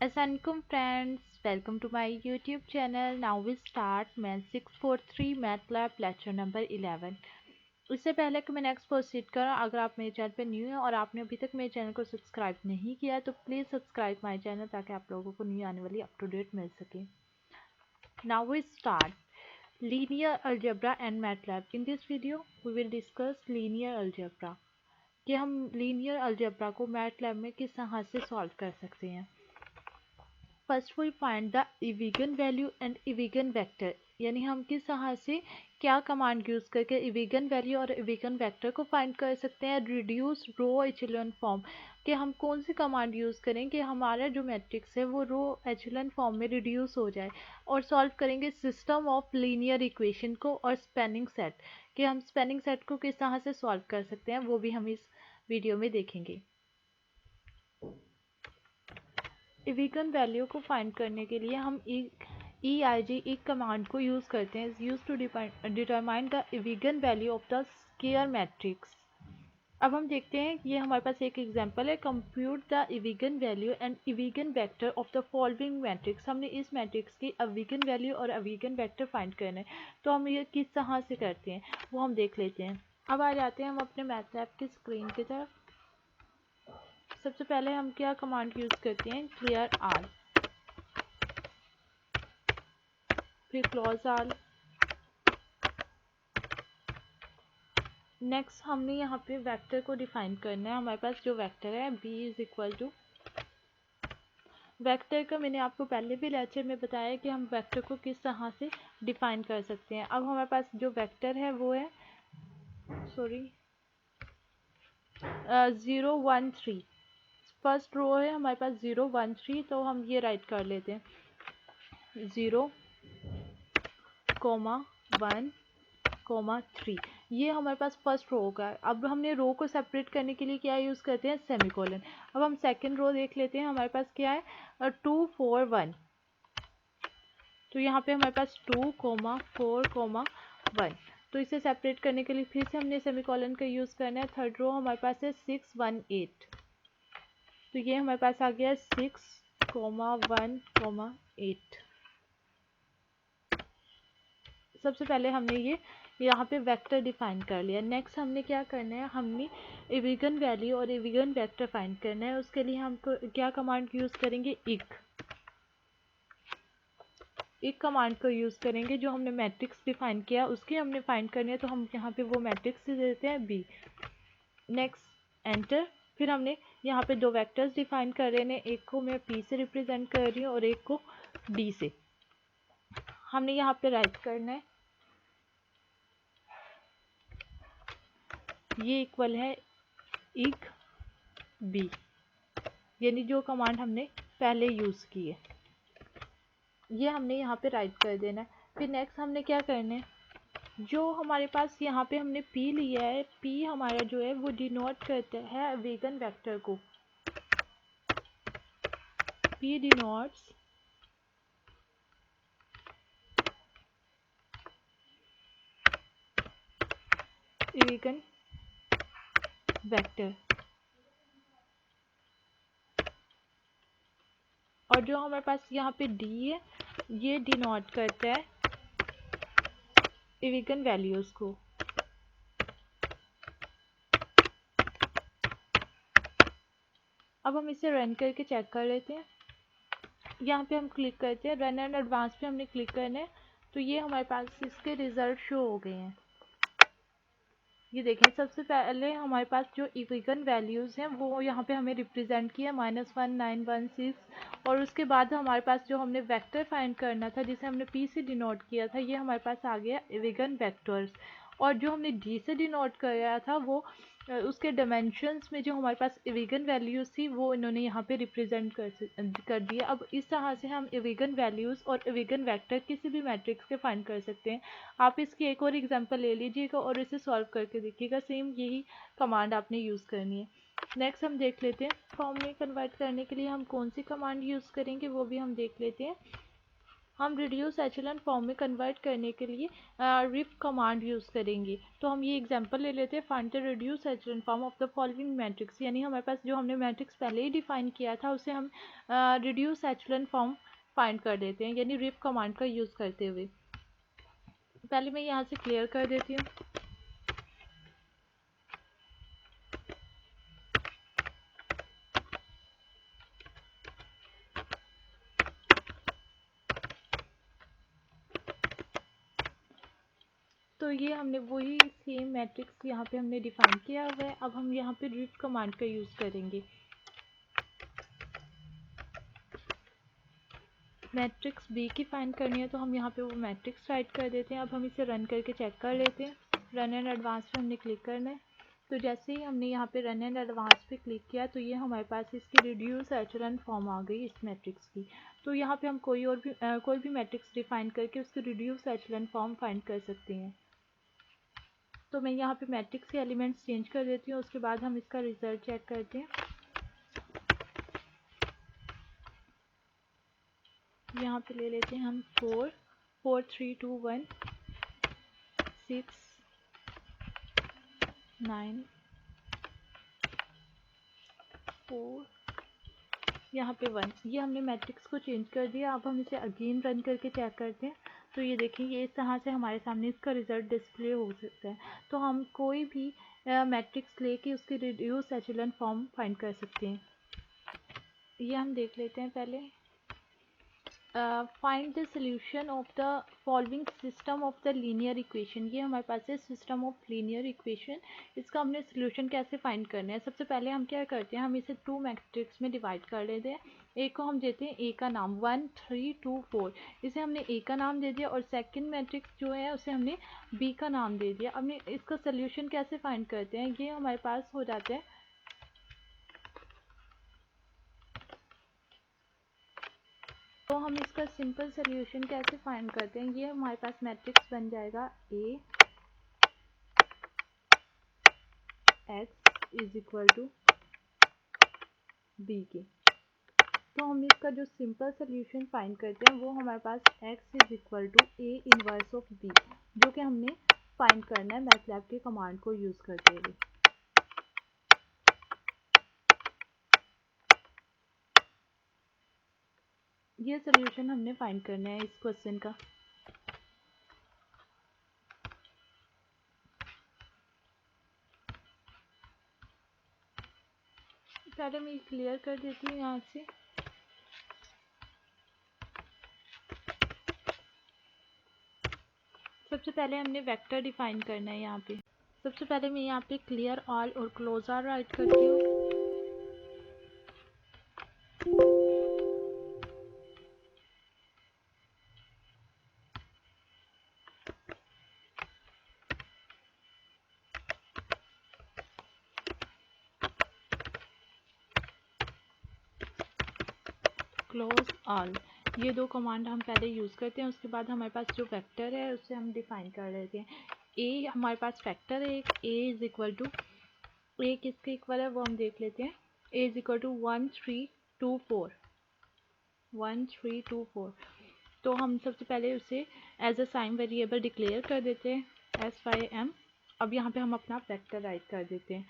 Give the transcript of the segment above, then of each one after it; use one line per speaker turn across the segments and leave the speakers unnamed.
Assalamualaikum friends, welcome to my YouTube channel. Now we start Math 643 MATLAB lecture number 11. इससे पहले कि मैं next proceed करूँ, अगर आप मेरे चैनल पे न्यू हैं और आपने अभी तक मेरे चैनल को सब्सक्राइब नहीं किया है तो प्लीज़ सब्सक्राइब माय चैनल ताकि आप लोगों को न्यू आने वाली अप टू डेट मिल सके. Now we start linear algebra and MATLAB. In this video we will discuss linear algebra कि हम linear algebra को MATLAB में किस तरह से सॉल्व कर सकते हैं. First we find the eigen value and eigen vector, यानी हम किस तरह से क्या कमांड यूज़ करके इविगन वैल्यू और इविगन वेक्टर को फाइंड कर सकते हैं. रिड्यूस रो एचेलॉन फॉर्म, कि हम कौन सी कमांड यूज़ करें कि हमारा जो मैट्रिक्स है वो रो एचेलॉन फॉर्म में रिड्यूस हो जाए. और सॉल्व करेंगे सिस्टम ऑफ लीनियर इक्वेशन को और स्पैनिंग सेट, कि हम स्पैनिंग सेट को किस तरह से सॉल्व कर सकते हैं वो भी हम इस वीडियो में देखेंगे. इविगन वैल्यू को फाइंड करने के लिए हम EIG कमांड को यूज़ करते हैं. Use to determine the eigen value of the square matrix. अब हम देखते हैं कि ये हमारे पास एक एग्जांपल है. Compute the eigen value and eigen vector of the following matrix. हमने इस मैट्रिक्स की इविगन वैल्यू और इविगन वेक्टर फाइंड करना है. तो हम ये किस तरह से करते हैं वो हम देख लेते हैं. अब आ जाते हैं हम अपने मैथलैब की स्क्रीन की तरफ. सबसे पहले हम क्या कमांड यूज़ करते हैं, क्लियर आल, फिर क्लोज आल. नेक्स्ट हमने यहाँ पे वेक्टर को डिफाइन करना है. हमारे पास जो वेक्टर है b is equal to, vector का मैंने आपको पहले भी लेक्चर में बताया कि हम वेक्टर को किस तरह से डिफाइन कर सकते हैं. अब हमारे पास जो वेक्टर है वो है 0 1 3. फर्स्ट रो है हमारे पास 0 1 3, तो हम ये राइट कर लेते हैं 0 1 3. ये हमारे पास फर्स्ट रो होगा. अब हमने रो को सेपरेट करने के लिए क्या यूज़ करते हैं, सेमीकोलन. अब हम सेकंड रो देख लेते हैं. हमारे पास क्या है 2 4 1. तो यहाँ पे हमारे पास 2 4 1. तो इसे सेपरेट करने के लिए फिर से हमने सेमीकोलन का यूज़ करना है. थर्ड रो हमारे पास है 6 1 8. तो ये हमारे पास आ गया 6 1 8. सबसे पहले हमने ये यहाँ पे वेक्टर डिफाइन कर लिया. नेक्स्ट हमने क्या करना है, हमने इविगन वैल्यू और इविगन वेक्टर फाइंड करना है. उसके लिए हम क्या कमांड यूज़ करेंगे, एक कमांड को यूज़ करेंगे. जो हमने मैट्रिक्स डिफाइन किया उसकी हमने फाइंड करनी है, तो हम यहाँ पे वो मैट्रिक्स दे देते हैं b. Next enter. फिर हमने यहाँ पे दो वेक्टर्स डिफाइन कर रहे हैं. एक को मैं p से रिप्रेजेंट कर रही हूँ और एक को d से. हमने यहाँ पे राइट करना है, ये इक्वल है इक b, यानी जो कमांड हमने पहले यूज़ की है ये हमने यहाँ पे राइट कर देना है. फिर नेक्स्ट हमने क्या करना है, जो हमारे पास यहाँ पे हमने p लिया है, p हमारा जो है वो डिनोट करता है इविगन वेक्टर को. p denotes eigen vector. और जो हमारे पास यहाँ पे d है ये डिनोट करता है इविगन वैल्यूज़ को. अब हम इसे रन करके चेक कर लेते हैं. यहाँ पे हम क्लिक करते हैं, रन एंड एडवांस पे हमने क्लिक करना है. तो ये हमारे पास इसके रिजल्ट शो हो गए हैं. ये देखें, सबसे पहले हमारे पास जो इविगन वैल्यूज़ हैं वो यहाँ पे हमें रिप्रेजेंट किया -1 9 1 6. और उसके बाद हमारे पास जो हमने वेक्टर फाइंड करना था जिसे हमने p से डिनोट किया था, ये हमारे पास आ गया इविगन वेक्टर्स. और जो हमने d से डिनोट कराया था वो उसके डायमेंशंस में जो हमारे पास इविगन वैल्यूज़ थी वो इन्होंने यहाँ पे रिप्रेजेंट कर दिया. अब इस तरह से हम इविगन वैल्यूज़ और इविगन वेक्टर किसी भी मैट्रिक्स के फाइंड कर सकते हैं. आप इसकी एक और एग्जांपल ले लीजिएगा और इसे सॉल्व करके देखिएगा. सेम यही कमांड आपने यूज़ करनी है. नेक्स्ट हम देख लेते हैं फॉर्म में कन्वर्ट करने के लिए हम कौन सी कमांड यूज़ करेंगे वो भी हम देख लेते हैं. हम रिड्यूस एचेलॉन फॉर्म में कन्वर्ट करने के लिए रिप कमांड यूज़ करेंगे। तो हम ये एग्जांपल ले लेते हैं, find the reduce echelon form of the following matrix, यानी हमारे पास जो हमने मैट्रिक्स पहले ही डिफाइन किया था उसे हम रिड्यूस एचेलॉन फॉर्म फाइंड कर देते हैं, यानी रिप कमांड का यूज़ करते हुए। पहले मैं यहाँ से क्लियर कर देती हूँ। तो ये हमने वही सेम मैट्रिक्स यहाँ पे हमने डिफाइन किया हुआ है। अब हम यहाँ पे रिप कमांड का यूज़ करेंगे। मैट्रिक्स बी की फाइंड करनी है तो हम यहाँ पे वो मैट्रिक्स राइट कर देते हैं। अब हम इसे रन करके चेक कर लेते हैं। रन एंड एडवांस पे हमने क्लिक करना है। तो जैसे ही हमने यहाँ पे रन एंड एडवांस पे क्लिक किया तो ये हमारे पास इसकी रिड्यूस एचेलॉन फॉर्म आ गई इस मैट्रिक्स की। तो यहाँ पे हम कोई भी मैट्रिक्स डिफाइन करके उसकी रिड्यूस एचेलॉन फॉर्म फाइंड कर सकते हैं। तो मैं यहाँ पे मैट्रिक्स के एलिमेंट्स चेंज कर देती हूँ, उसके बाद हम इसका रिजल्ट चेक करते हैं। यहाँ पे ले लेते हैं हम 4 4 3 2 1 6 9 4 यहाँ पे 1। ये हमने मैट्रिक्स को चेंज कर दिया। अब हम इसे अगेन रन करके चेक करते हैं। तो ये देखेंगे इस तरह से हमारे सामने इसका रिजल्ट डिस्प्ले हो सकता है। तो हम कोई भी मैट्रिक्स लेके उसकी रिड्यूस एचेलॉन फॉर्म फाइंड कर सकते हैं। ये हम देख लेते हैं पहले। Find the solution of the following system of the linear equation. ये हमारे पास है सिस्टम ऑफ लीनियर इक्वेशन। इसका हमने सोल्यूशन कैसे फाइंड करना है। सबसे पहले हम क्या करते हैं, हम इसे 2 मैट्रिक्स में डिवाइड कर लेते हैं। एक को हम देते हैं ए का नाम 1 3 2 4, इसे हमने ए का नाम दे दिया, और सेकंड मैट्रिक्स जो है उसे हमने बी का नाम दे दिया। अब इसका सोल्यूशन कैसे फाइंड करते हैं, ये हमारे पास हो जाता है। तो हम इसका सिंपल सोल्यूशन कैसे फाइंड करते हैं, ये हमारे पास मैट्रिक्स बन जाएगा A X is equal to B के। तो हम इसका जो सिंपल सोल्यूशन फाइंड करते हैं वो हमारे पास x is equal to A inverse of b, जो कि हमने फाइंड करना है मैथलैब के कमांड को यूज़ करते हुए। ये सोल्यूशन हमने फाइंड करना है इस क्वेश्चन का। पहले मैं क्लियर कर देती हूँ यहाँ से। सबसे पहले हमने वेक्टर डिफाइन करना है यहाँ पे। सबसे पहले मैं यहाँ पे क्लियर ऑल और क्लोज ऑल राइट करती हूँ। क्लोज ऑल, ये दो कमांड हम पहले यूज़ करते हैं। उसके बाद हमारे पास जो वेक्टर है उसे हम डिफाइन कर लेते हैं। ए हमारे पास वेक्टर है, ए इज इक्वल टू, ए किसके इक्वल है वो हम देख लेते हैं। ए इज इक्वल टू 1 3 2 4 1 3 2 4। तो हम सबसे पहले उसे as a sign variable declare कर देते हैं SYM। अब यहाँ पे हम अपना वेक्टर राइट कर देते हैं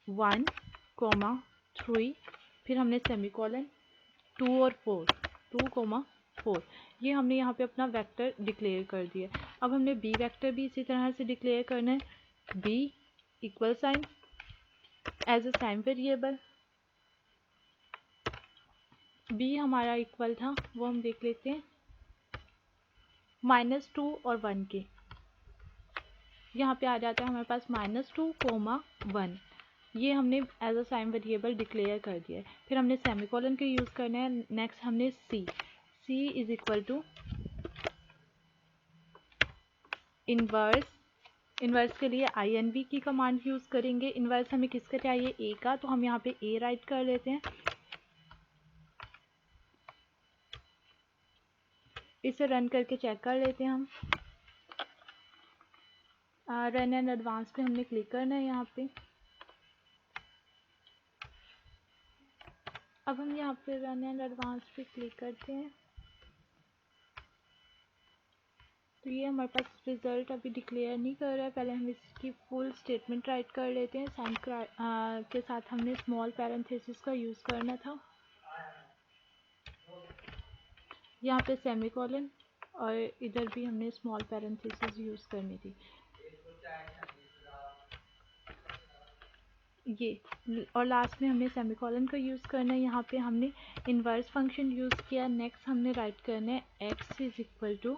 1 3, फिर हमने सेमीकोलन 2 और 4 2 4, ये हमने यहाँ पे अपना वेक्टर डिक्लेयर कर दिया। अब हमने बी वेक्टर भी इसी तरह से डिक्लेयर करना है। B equal sign as a sign variable, B हमारा इक्वल था वो हम देख लेते हैं -2 और 1 के। यहाँ पे आ जाता है हमारे पास -2 1, ये हमने as a sign variable declare कर दिया है। फिर हमने सेमीकोलन के यूज़ करना है। नेक्स्ट हमने C is equal to inverse. Inverse के लिए INV की कमांड यूज़ करेंगे। इन्वर्स हमें किसका चाहिए, ए का, तो हम यहाँ पे ए राइट कर लेते हैं। इसे रन करके चेक कर लेते हैं हम। रन एंड एडवांस पे हमने क्लिक करना है यहाँ पे। अब हम यहाँ पे रन एंड एडवांस पे क्लिक करते हैं। तो ये हमारे पास रिज़ल्ट अभी डिक्लेयर नहीं कर रहा है, पहले हम इसकी फुल स्टेटमेंट राइट कर लेते हैं। साइन के साथ हमने स्मॉल पैरेंथेसिस का यूज़ करना था, यहाँ पे सेमीकोलन, और इधर भी हमने स्मॉल पैरेंथेसिस यूज़ करनी थी। ये और लास्ट में हमने सेमीकोलन का यूज़ करना है। यहाँ पे हमने इन्वर्स फंक्शन यूज़ किया। नेक्स्ट हमने राइट करना है x is equal to,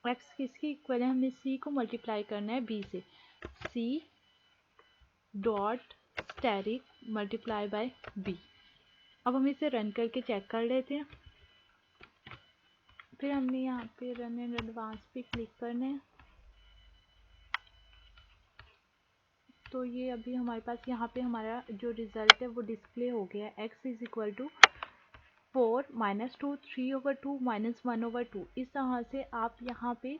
x किसकी इक्वल है, हमें c को मल्टीप्लाई करना है b से, c dot static multiply by b। अब हम इसे रन करके चेक कर लेते हैं। फिर हमने यहाँ पे रन एंड एडवांस पे क्लिक करना है। तो ये अभी हमारे पास यहाँ पे हमारा जो रिज़ल्ट है वो डिस्प्ले हो गया है। x is equal to 4 -2 3/2 -1/2। इस तरह से आप यहाँ पे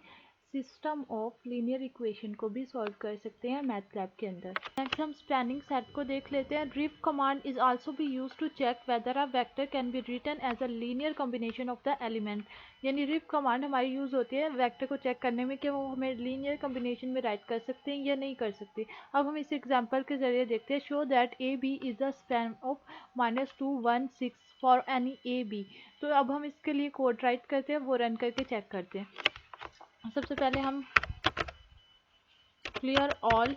सिस्टम ऑफ लीनियर इक्वेशन को भी सॉल्व कर सकते हैं मैथलैब के अंदर। नेक्स्ट हम स्पैनिंग सेट को देख लेते हैं। Rip command is also be used to check whether a vector can be written as a linear combination of the element. यानी रिप कमांड हमारी यूज़ होती है वेक्टर को चेक करने में कि वो हमें लीनियर कॉम्बिनेशन में राइट कर सकते हैं या नहीं कर सकते। अब हम इस एग्जाम्पल के जरिए देखते हैं। Show that A B is the span of -2 1 6 for any A B. तो अब हम इसके लिए कोड राइट करते हैं, वो रन करके चेक करते हैं। सबसे पहले हम क्लियर ऑल,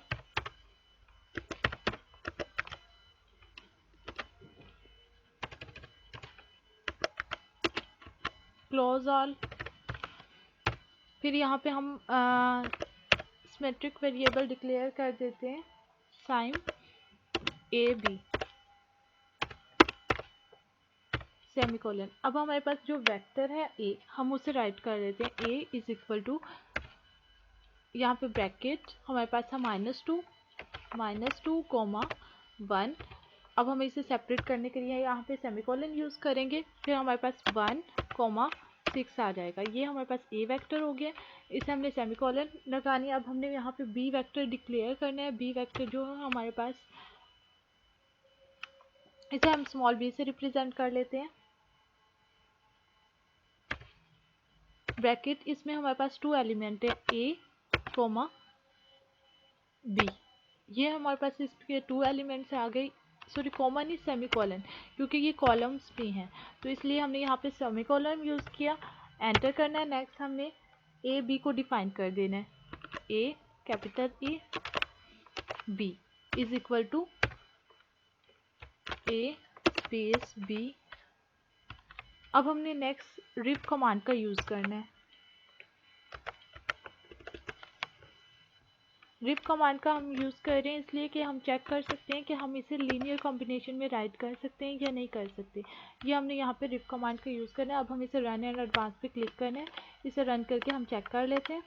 क्लोज ऑल, फिर यहाँ पे हम सिमेट्रिक वेरिएबल डिक्लेयर कर देते हैं, साइन ए बी सेमीकोलन। अब हमारे पास जो वेक्टर है ए, हम उसे राइट कर देते हैं। ए इज इक्वल टू, यहाँ पे ब्रैकेट हमारे पास है -2 कोमा 1। अब हम इसे सेपरेट करने के लिए यहाँ पे सेमीकोलन यूज़ करेंगे। फिर हमारे पास 1 कोमा 6 आ जाएगा। ये हमारे पास ए वेक्टर हो गया, इसे हमने सेमीकोलन लगानी है। अब हमने यहाँ पे बी वेक्टर डिक्लेयर करना है। बी वेक्टर जो है हमारे पास, इसे हम स्मॉल बी से रिप्रेजेंट कर लेते हैं। ब्रैकेट, इसमें हमारे पास 2 एलिमेंट है, ए कोमा बी। ये हमारे पास इसके 2 एलिमेंट्स आ गई। सॉरी, कॉमन ही सेमीकोलन, क्योंकि ये कॉलम्स भी हैं तो इसलिए हमने यहाँ पे सेमीकोलन यूज़ किया। एंटर करना है। नेक्स्ट हमने ए बी को डिफाइन कर देना है। A capital A B is equal to A space B. अब हमने नेक्स्ट रिप कमांड का यूज़ करना है। रिप कमांड का हम यूज़ कर रहे हैं इसलिए कि हम चेक कर सकते हैं कि हम इसे लीनियर कॉम्बिनेशन में राइट कर सकते हैं या नहीं कर सकते। ये हमने यहाँ पे रिप कमांड का यूज़ करना है। अब हम इसे रन एंड एडवांस पे क्लिक करना है। इसे रन करके हम चेक कर लेते हैं।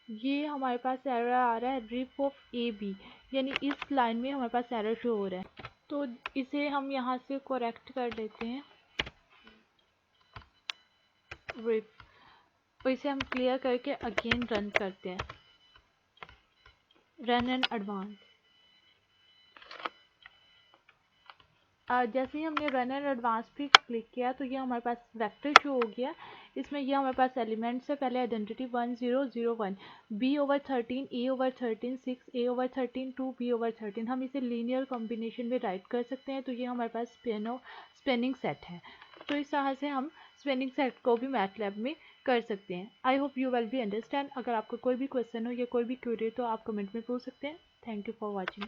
ये हमारे पास एरर आ रहा है, रिप ऑफ ए बी, यानी इस लाइन में हमारे पास एरर शो हो रहा है। तो इसे हम यहाँ से करेक्ट कर लेते हैं, रिप। तो इसे हम क्लियर करके अगेन रन करते हैं, रन एंड एडवांस। जैसे ही हमने रन एंड एडवांस पे क्लिक किया तो ये हमारे पास वेक्टर शो हो गया। इसमें ये हमारे पास एलिमेंट्स है। पहले identity 1 0 0 1, b/13 a/13 6 a/13 2 b/13। हम इसे लीनियर कॉम्बिनेशन में राइट कर सकते हैं। तो ये हमारे पास स्पेनिंग सेट है। तो इस तरह से हम स्पेनिंग सेट को भी मैथलैब में कर सकते हैं। I hope you will be understand. अगर आपको कोई भी क्वेश्चन हो या कोई भी क्वेरी तो आप कमेंट में पूछ सकते हैं। Thank you for watching.